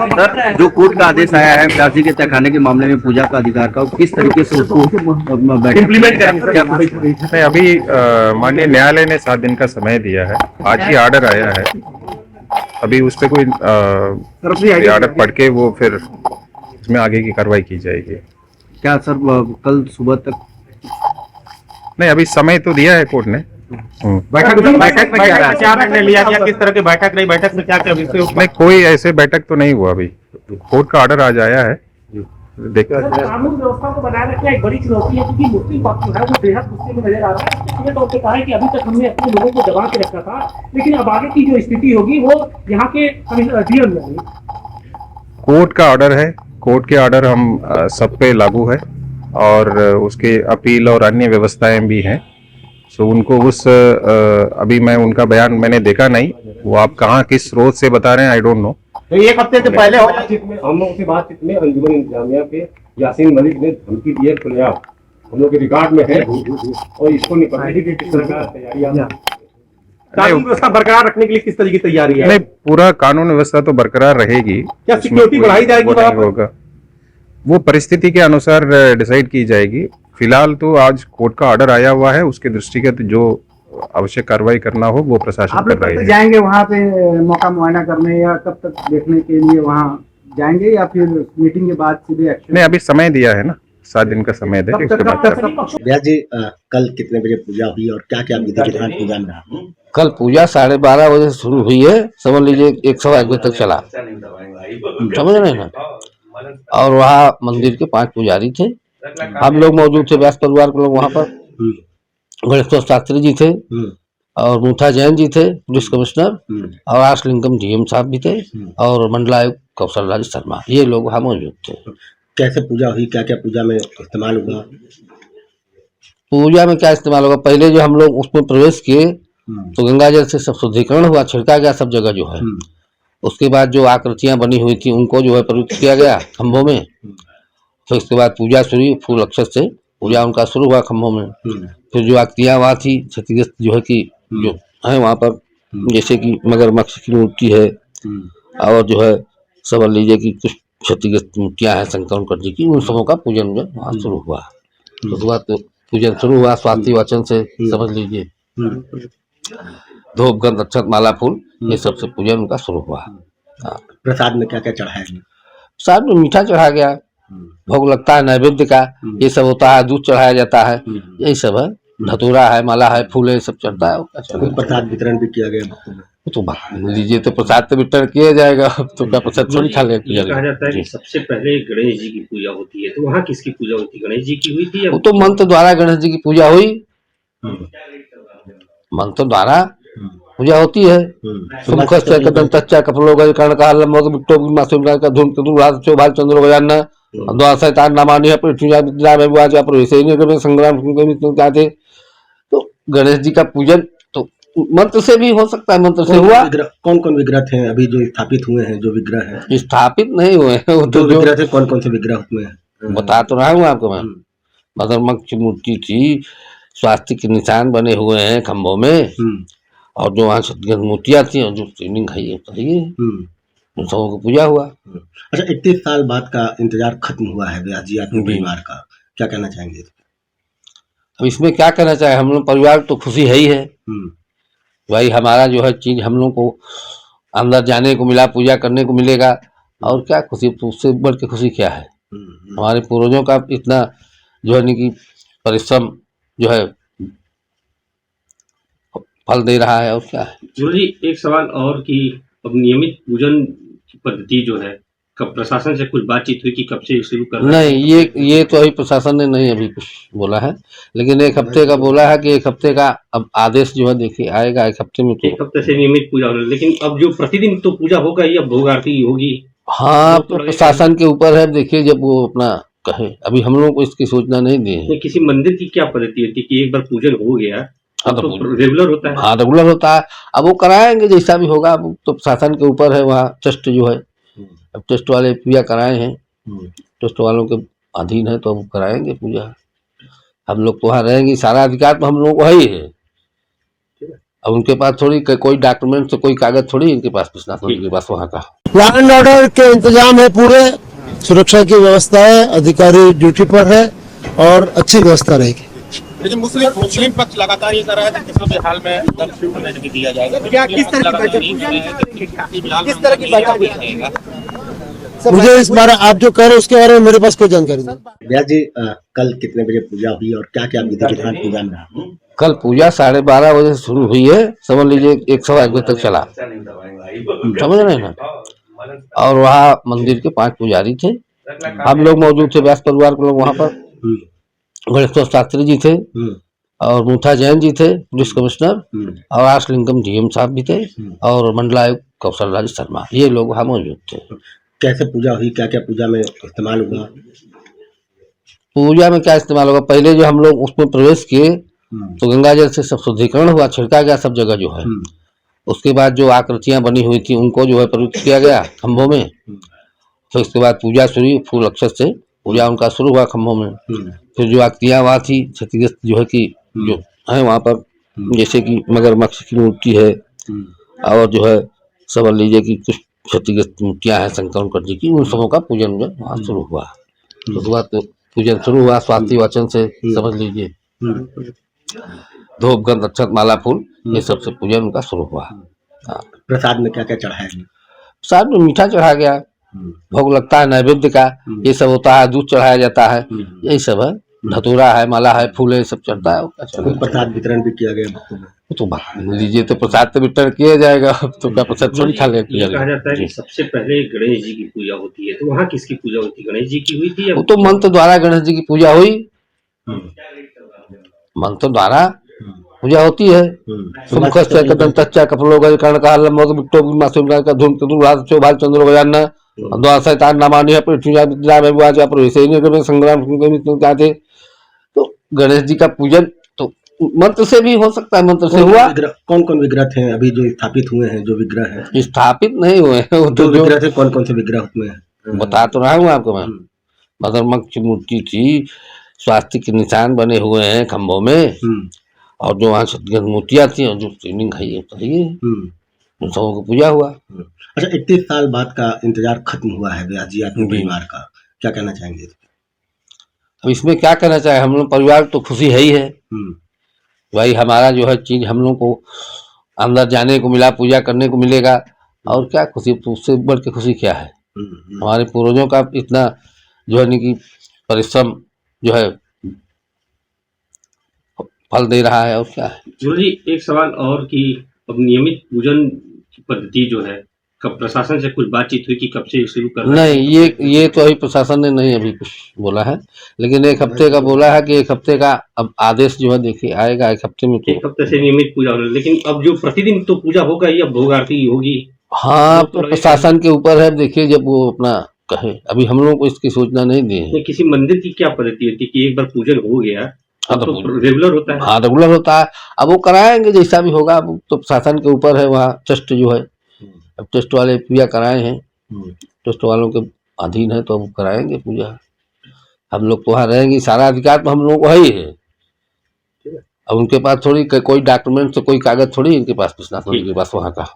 Sir, जो court का आदेश आया है प्यासी के तहखाने के मामले में पूजा का अधिकार का, किस तरीके से उसको इम्प्लीमेंट करेंगे? नहीं, अभी माननीय न्यायालय ने 7 दिन का समय दिया है। आज ही आर्डर आया है। अभी उस पर कोई आर्डर पढ़ के वो फिर उसमें आगे की कार्रवाई की जाएगी। क्या सर कल सुबह तक? नहीं, अभी समय तो दिया है कोर्ट ने। बैठक में क्या निर्णय लिया गया? किस तरह की बैठक रही? बैठक में क्या क्या विषय? नहीं, कोई ऐसे बैठक तो नहीं हुआ। अभी कोर्ट का ऑर्डर आज आया है। देखते हैं। कानून व्यवस्था को बनाए रखना एक बड़ी चुनौती है, क्योंकि मुस्लिम पक्ष जो है वो बेहद गुस्से में नजर आ रहा है। उसने तौर पे कहा है कि अभी तक हमने अपने लोगों को दबा के रखा था, लेकिन अब आगे की जो स्थिति होगी वो यहाँ के डीएम में। कोर्ट का ऑर्डर है। कोर्ट के ऑर्डर हम सब पे लागू है और उसके अपील और अन्य व्यवस्थाएं भी हैं। सो उनको अभी मैं उनका बयान मैंने देखा नहीं, वो आप कहाँ किस स्रोत से बता रहे हैं, आई डोंट नो। तो एक हफ्ते से पहले हम लोगों की बातचीत में अंजुमन इंतजामिया के यासीन मलिक ने धमकी दी है खुलेआम, हम लोग के रिकॉर्ड में है, और इसको निपटने की किस तरह का तैयारियां? कानून व्यवस्था बरकरार रखने के लिए किस तरह की तैयारी है? नहीं, पूरा कानून व्यवस्था तो बरकरार रहेगी। क्या सिक्योरिटी बढ़ाई जाएगी? होगा वो परिस्थिति के अनुसार डिसाइड की जाएगी। फिलहाल तो आज कोर्ट का ऑर्डर आया हुआ है, उसके दृष्टिगत जो आवश्यक कार्रवाई करना हो वो प्रशासन कर रही है। जाएंगे वहाँ पे मौका मुआयना करने, या कब तक देखने के लिए वहाँ जाएंगे, या फिर मीटिंग के बाद सीधे एक्शन? नहीं, अभी समय दिया है ना, 7 दिन का समय देके उसके बाद। भैया जी, कल कितने बजे पूजा हुई और क्या क्या विधि विधान पूजा में रहा? कल पूजा 12:30 बजे से शुरू हुई है, समझ लीजिए 1-1:15 बजे तक चला, समझ रहे हैं ना। और वहाँ मंदिर के 5 पुजारी थे, हम लोग मौजूद थे, व्यास परिवार के लोग वहाँ पर। गणेश्वर शास्त्री जी थे और मुथा जैन जी थे, पुलिस कमिश्नर, और आशलिंगम डीएम साहब भी थे, और मंडलायुक्त कौशल राज शर्मा, ये लोग वहाँ मौजूद थे। कैसे पूजा हुई, क्या क्या पूजा में इस्तेमाल हुआ? पूजा में क्या इस्तेमाल होगा? पहले जो हम लोग उसमें प्रवेश किए तो गंगा जल से सब शुद्धिकरण हुआ, छिड़का गया सब जगह जो है। उसके बाद जो आकृतियां बनी हुई थी उनको जो है पवित्र किया गया खम्भों में। फिर उसके बाद पूजा शुरू, फूल अक्षत से पूजा उनका शुरू हुआ खम्भों में। फिर जो आकृतियां वहाँ थी क्षतिग्रस्त जो है कि जो है वहाँ पर, जैसे कि मगरमच्छ की मूर्ति है, और जो है समझ लीजिए कि कुछ क्षतिग्रस्त मूर्तियां हैं शंकर जी की, उन सबों का पूजन जो वहाँ शुरू हुआ। उसके बाद तो पूजन शुरू हुआ स्वाति वचन से, समझ लीजिए धूप गंध अक्षत माला फूल ये सब से पूजन उनका शुरू हुआ। प्रसाद में क्या क्या चढ़ाया गया? प्रसाद में मीठा चढ़ाया गया, भोग लगता है नैवेद्य का, ये सब होता है, दूध चढ़ाया जाता है, यही सब है, धतूरा है, माला है, फूल है, सब चढ़ता है। प्रसाद वितरण भी किया गया भक्तों में? तो लीजिए, तो प्रसाद तो वितरण किया जाएगा, तो क्या प्रसाद थोड़ी खा लेगा? कहा जाता है कि सबसे पहले गणेश जी की पूजा होती है, तो वहाँ किसकी पूजा होती है? गणेश जी की हुई थी? वो तो मंत्र द्वारा गणेश जी की पूजा हुई, मंत्र द्वारा पूजा होती है। कदम तच्चा कपलों का कर्ण का लंबो बिट्टो की मासूम का धूम कदू रात चौभाल चंद्र बजाना द्वार शैतान नामानी पृथ्वी विद्या में बुआ जा पर वैसे ही संग्राम चाहते। तो गणेश जी का पूजन तो मंत्र से भी हो सकता है, मंत्र से हुआ। कौन कौन विग्रह थे अभी जो स्थापित हुए हैं? जो विग्रह हैं स्थापित नहीं हुए हैं, वो तो विग्रह थे, कौन कौन से विग्रह हुए हैं बता तो रहा हूँ आपको मैं। मगरमच्छ की मूर्ति थी, स्वास्तिक के निशान बने हुए हैं खम्भों में, और जो वहाँ क्षतिग्रस्त मूर्तियाँ थी और जो शिवलिंग है उन सबों को पूजा हुआ। अच्छा, 31 साल बाद का इंतजार खत्म हुआ है व्यास जी आपके परिवार का, क्या कहना चाहेंगे? अब इसमें क्या कहना चाहे, हम लोग परिवार तो खुशी है ही है भाई, हमारा जो है चीज हम लोग को अंदर जाने को मिला, पूजा करने को मिलेगा, और क्या खुशी, तो उससे बढ़ के खुशी क्या है? हमारे पूर्वजों का इतना जो है कि परिश्रम जो है फल दे रहा है, और क्या है। गुरु जी, एक सवाल और कि अब नियमित पूजन की पद्धति जो है, कब प्रशासन से कुछ बातचीत हुई कि कब से शुरू कर? नहीं, ये तो अभी प्रशासन ने नहीं अभी कुछ बोला है, लेकिन 1 हफ्ते का बोला है कि 1 हफ्ते का अब आदेश जो है देखिए आएगा 1 हफ्ते में। तो 1 हफ्ते से नियमित पूजा हो रही है, लेकिन अब जो प्रतिदिन तो पूजा होगा ही, अब भोग आरती होगी। हाँ, तो प्रशासन के ऊपर है, देखिए जब वो अपना कहे, अभी हम लोग को इसकी सूचना नहीं दी है। किसी मंदिर की क्या पद्धति होती है कि एक बार पूजन हो गया तो रेगुलर होता है? हाँ, रेगुलर होता है। अब वो कराएंगे जैसा भी होगा, अब तो प्रशासन के ऊपर है, वहाँ ट्रस्ट जो है, अब ट्रस्ट वाले पूजा कराए हैं, ट्रस्ट वालों के अधीन है, तो अब कराएंगे पूजा। हम लोग तो वहाँ रहेंगे, सारा अधिकार तो हम लोगों को है ही है। अब उनके पास थोड़ी कोई डॉक्यूमेंट तो कोई कागज थोड़ी इनके पास प्रशासन के पास वहाँ का। लॉ एंड ऑर्डर के इंतजाम है, पूरे सुरक्षा की व्यवस्था है, अधिकारी ड्यूटी पर है और अच्छी व्यवस्था रहेगी। लेकिन मुस्लिम पक्ष लगातार ये कर रहा है कि किसी भी हाल में कर्फ्यू नहीं दिया जाएगा। क्या किस तरह की बैठक जाएगा? मुझे इस बारे आप जो कह रहे हैं उसके बारे में मेरे पास कोई जानकारी नहीं। व्यास जी, कल कितने बजे पूजा हुई और क्या क्या विधि विधान पूजा में रहा? कल पूजा 12:30 बजे से शुरू हुई है, समझ लीजिए 1:15 बजे तक चला, समझ रहे हैं ना। और वहाँ मंदिर के 5 पुजारी थे, हम लोग मौजूद थे, व्यास परिवार के लोग वहाँ पर। गणेश शास्त्री जी थे और मूथा जैन जी थे पुलिस कमिश्नर, और आशलिंगम डीएम साहब भी थे, और मंडलायुक्त कौशल राज शर्मा, ये लोग वहाँ मौजूद थे। कैसे पूजा हुई, क्या क्या पूजा में इस्तेमाल हुआ? पूजा में क्या इस्तेमाल होगा, पहले जो हम लोग उसमें प्रवेश किए तो गंगा जल से सब शुद्धिकरण हुआ, छिड़का गया सब जगह जो है। उसके बाद जो आकृतियां बनी हुई थी उनको जो है पवित्र किया गया खम्भों में। तो इसके बाद पूजा शुरू हुई, फूल अक्षर से पूजा उनका शुरू हुआ खम्भों में। फिर जो आकृतियां वहाँ थी क्षतिग्रस्त जो है कि जो है वहाँ पर, जैसे कि मगरमच्छ की मूर्ति है, और जो है समझ लीजिए कि कुछ क्षतिग्रस्त मूर्तियां हैं शंकर जी की, उन सबों का पूजन जो वहाँ शुरू हुआ। उसके बाद तो पूजन शुरू हुआ स्वाति वाचन से, समझ लीजिए धूप गंध अक्षत माला फूल ये सब से पूजन उनका शुरू हुआ। प्रसाद में क्या क्या चढ़ाया? प्रसाद में मीठा चढ़ा गया, भोग लगता है नैवेद्य का, ये सब होता है, दूध चढ़ाया जाता है, यही सब है, धतूरा है, माला है, फूल है, सब चढ़ता है। प्रसाद वितरण भी किया गया भक्तों में? तो लीजिए तो प्रसाद तो वितरण किया जाएगा, तो क्या प्रसाद थोड़ी खा ले। कहा जाता है कि सबसे पहले गणेश जी की पूजा होती है, तो वहाँ किसकी पूजा होती है? गणेश जी की हुई थी या? वो तो मंत्र द्वारा गणेश जी की पूजा हुई, मंत्र द्वारा पूजा होती है। सुमुखस्य कदंतच्च कपलो कर्णकाल लंबोदर बिट्टो मासूम का धूम चतुर्भाग चौभाग चंद्र गजानन द्वादशैतान नामानि पृथ्वी विद्या विवाचा प्रवेश संग्राम चाहते। तो गणेश जी का पूजन तो मंत्र से भी हो सकता है, मंत्र से हुआ। कौन कौन विग्रह थे अभी जो स्थापित हुए हैं? जो विग्रह है स्थापित नहीं हुए हैं, वो तो विग्रह थे, कौन कौन से विग्रह हुए हैं बता तो रहा हूँ आपको मैं। मगरमच्छ की मूर्ति थी, स्वास्तिक के निशान बने हुए हैं खम्भों में, और जो वहाँ क्षतिग्रस्त मूर्तियाँ थी और जो ट्रेनिंग है उन सबों को पूजा हुआ। अच्छा, 31 साल बाद का इंतजार खत्म हुआ है व्यास जी आपके परिवार का, क्या कहना चाहेंगे? अब इसमें क्या कहना चाहे, हम लोग परिवार तो खुशी है ही है भाई, हमारा जो है चीज हम लोग को अंदर जाने को मिला, पूजा करने को मिलेगा, और क्या खुशी, तो उससे बढ़ के खुशी क्या है। हमारे पूर्वजों का इतना जो है कि परिश्रम जो है फल दे रहा है, और क्या है। जी एक सवाल और कि अब नियमित पूजन की पद्धति जो है, कब प्रशासन से कुछ बातचीत हुई कि कब से शुरू करना? नहीं, ये तो अभी प्रशासन ने नहीं अभी कुछ बोला है, लेकिन 1 हफ्ते का बोला है कि 1 हफ्ते का अब आदेश जो है देखिए आएगा 1 हफ्ते में। तो 1 हफ्ते से नियमित पूजा होने, लेकिन अब जो प्रतिदिन तो पूजा होगा ही, अब भोग आरती होगी। हाँ, तो प्रशासन के ऊपर है, देखिए जब वो अपना कहे, अभी हम लोग को इसकी सूचना नहीं दी है। किसी मंदिर की क्या पद्धति होती है कि एक बार पूजन हो गया तो रेगुलर होता है? हाँ, रेगुलर होता है। अब वो कराएंगे जैसा भी होगा, अब तो प्रशासन के ऊपर है, वहाँ ट्रस्ट जो है, अब ट्रस्ट वाले पूजा कराए हैं, ट्रस्ट वालों के अधीन है, तो अब कराएंगे पूजा। हम लोग तो वहाँ रहेंगे, सारा अधिकार तो हम लोगों को है ही है। अब उनके पास थोड़ी कोई डॉक्यूमेंट तो कोई कागज थोड़ी इनके पास प्रशासन के पास वहाँ का।